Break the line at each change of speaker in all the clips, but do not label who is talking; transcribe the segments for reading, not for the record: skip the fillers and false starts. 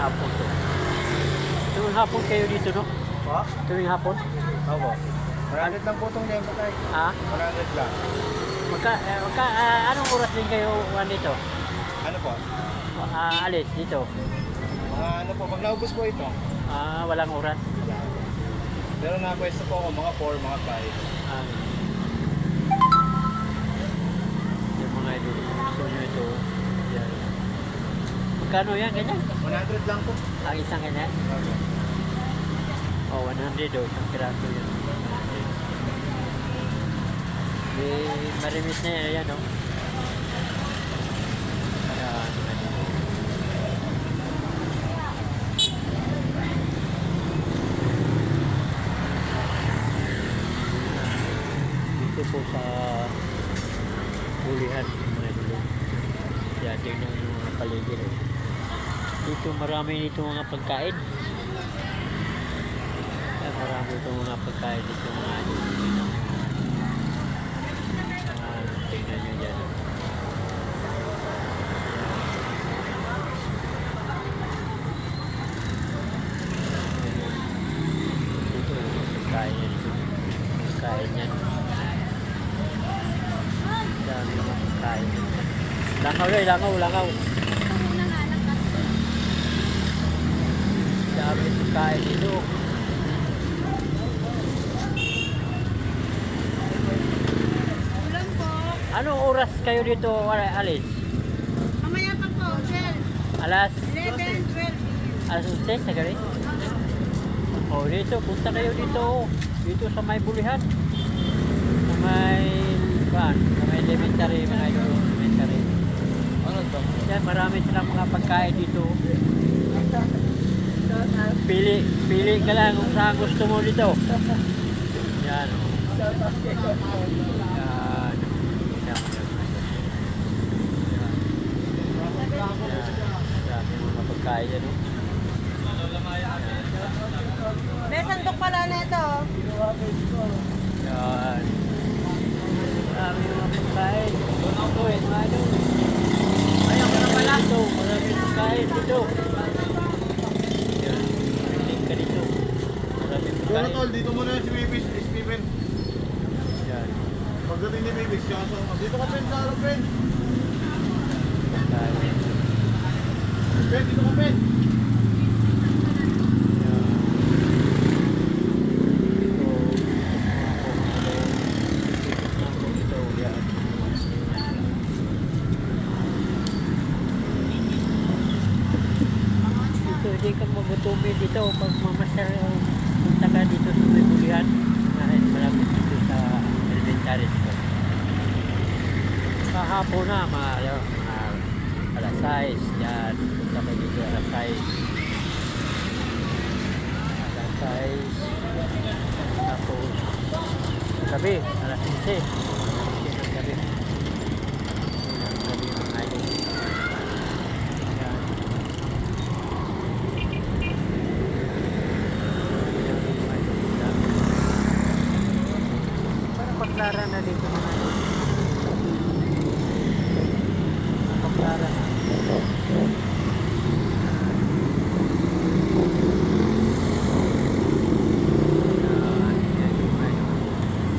hapon to. Tuwing hapon kayo dito, no?
Po?
Tuwing hapon?
Opo. 100 lang po itong lempo tayo.
Ha?
100 lang.
Anong oras din kayo dito?
Ano po?
Alis dito.
Mga ano po, pag naubos po ito.
Walang oras.
Pero napwesto po ako mga 4, mga 5.
Yung mga idol, gusto nyo ito. Yan. Magkano yan? Ganyan?
100 lang po.
Ang isang ganyan?
Okay.
100 daw. Isang piraso yan. Marimis na yan. Ayan, no? Ayan. Dito po sa hulihan. Mga idol. Yan, tingnan yung mga paligid. Dito marami nito mga pagkain. Yan, marami itong mga pagkain dito mga idol. Tingnan nyo dyan. Dito, pagkain yan. Pagkain yan. Dami mga pagkain. Langaw rin, langaw. Dami pagkain dito. Anong oras kayo dito alis?
Mamaya pa po, sir.
Alas
11, 12.
alas 11 na gari? Dito, punta kayo dito. Dito sa may bulihan. Sa may elementary, mga elementary. Ano to? Yan, marami silang mga pagkain dito. Pili ka lang kung saan gusto mo dito. Yan. Dami mga pagkain yan, no?
May sandok pala na ito.
Yan. Dami mga pagkain. Ito eh, mga idol. Ayaw ka na pala ito. Marami pagkain dito. Yan. Piling ka dito. Marami
Pero
pagkain.
tol, dito muna si Bibis, Steven.
Yan.
Pagdating ni Bibis, siya kasama. Dito ka, Pen, sa harap, Pen.
Pagkain.
Pen, dito ka, Pen.
Hindi ka magutumi dito pag mamasar punta ka dito sa may bulihan dahil malapit dito sa elementary school. Kahapon na mga alas 6 yan, punta ka dito alas 6 tapos gabi alas 11 gabi mga idol. Paglara na dito mga idol. Paglara na.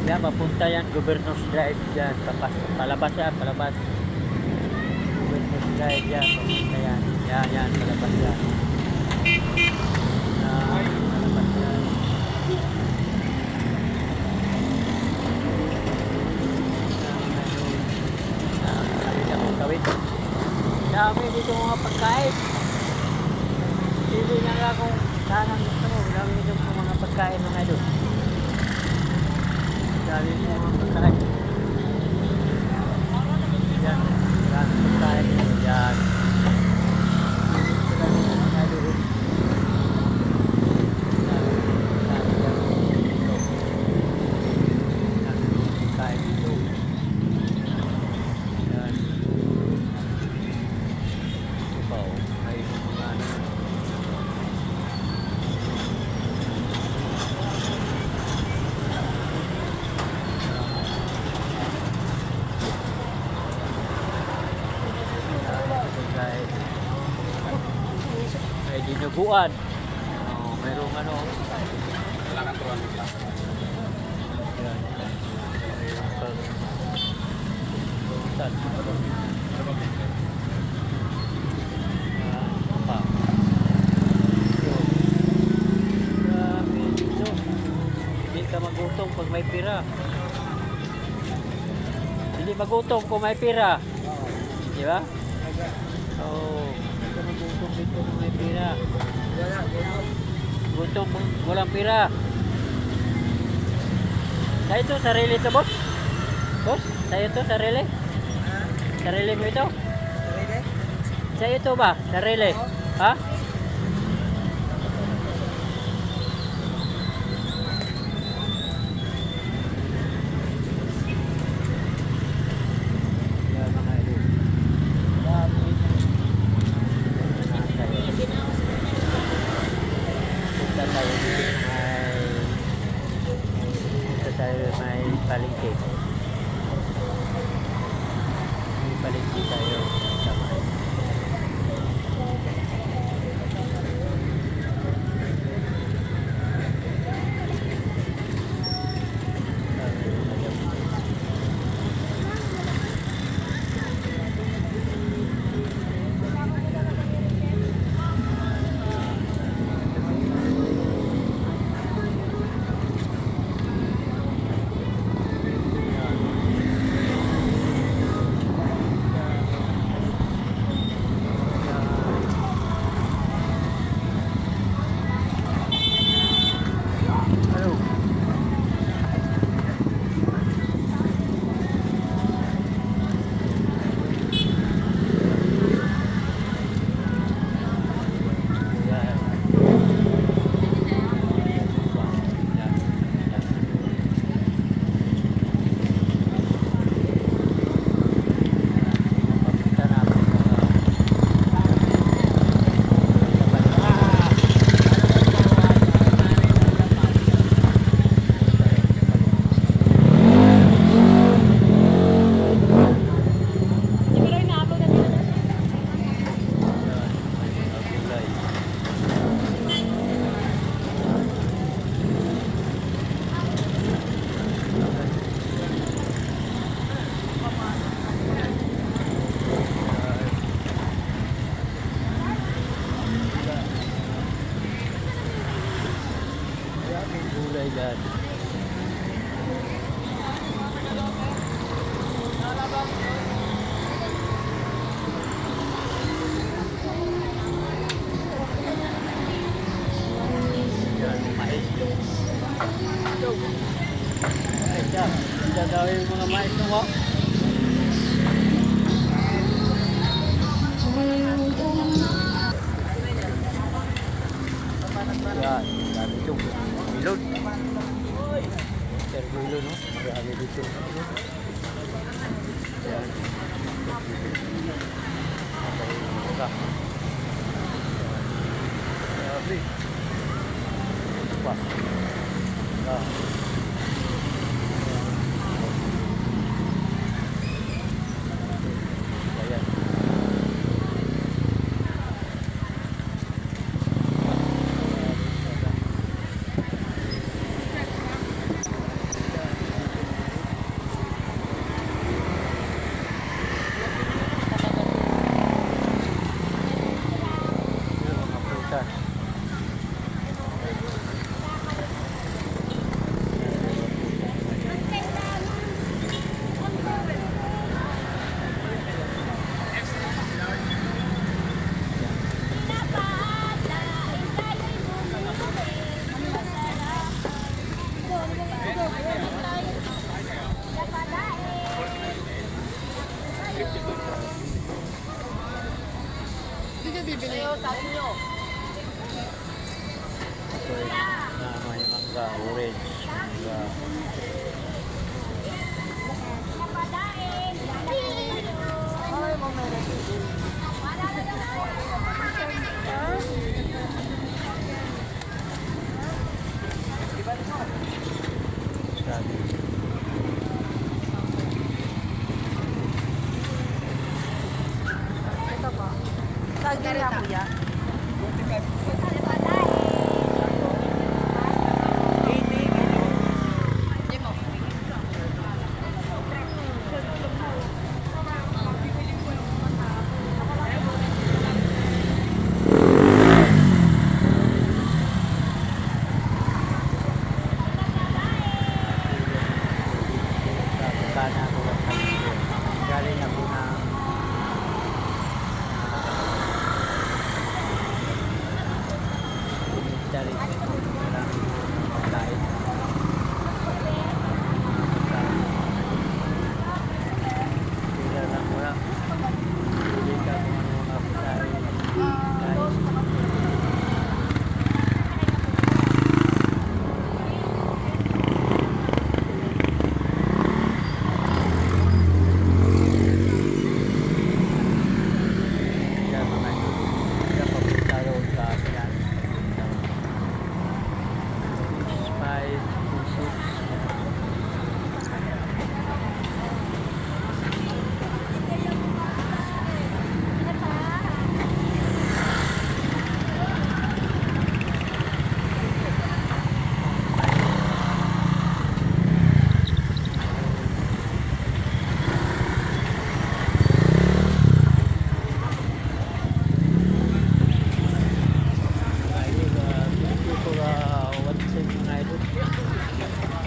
Yan, papunta yan, Governor's Drive dyan. Palabas yan, palabas. Governor's Drive yan, papunta yan. Yan, palabas yan. Palabas yan. Dami dito mga pagkain. Pili na lang kung saan ang gusto mo. Dami dito mga pagkain mga idol. Dami dito mga pagkain. Yan. Dami pagkain. Yan. Dami mga idol. Pagkain dito. Yan. Ay, mga ano. dinuguan. Oh, mayroong ano.
Kailangan turuan nila.
Yan. Saan?
Ano ba bigyan?
Pa. Yun. Grabe dito. Hindi ka magutom pag may pira. Hindi magutom kung may pira. Di ba? So, hindi ka magutom dito kung may pira. Gutom, walang pira. Sa ito, sarili ito, boss? Boss, sa ito, sarili? Sarili mo ito? Sa ito ba? Sarili? Ha? Yan mga idol. Dami. Punta tayo dito may palengke. May palengke tayo. Tama. Hello. Yan. Yan. Yan. Papunta na ako gulay dyan. Yan, mais. Ay, siya. Siya daw yung mga mais mo. Yan, dami ito. Milon. Sir Milon, no? Marami dito. Yan. Mura. Grabe. Pa. Ah. Ayan. Mga prutas. Ito yung may mangga, orange, mangga. Sabi.
Ito po. Saging nga kuya.
Sana ako lang galing ako ng dari lain. Tidak lang orang. Hindi ka kung ano mga pagkain. Guys. Yan mga hindi papunta roon sa yan. 5, 6.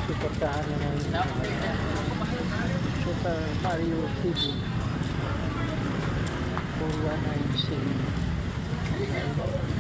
Suportahan na ng Super Mario TV 419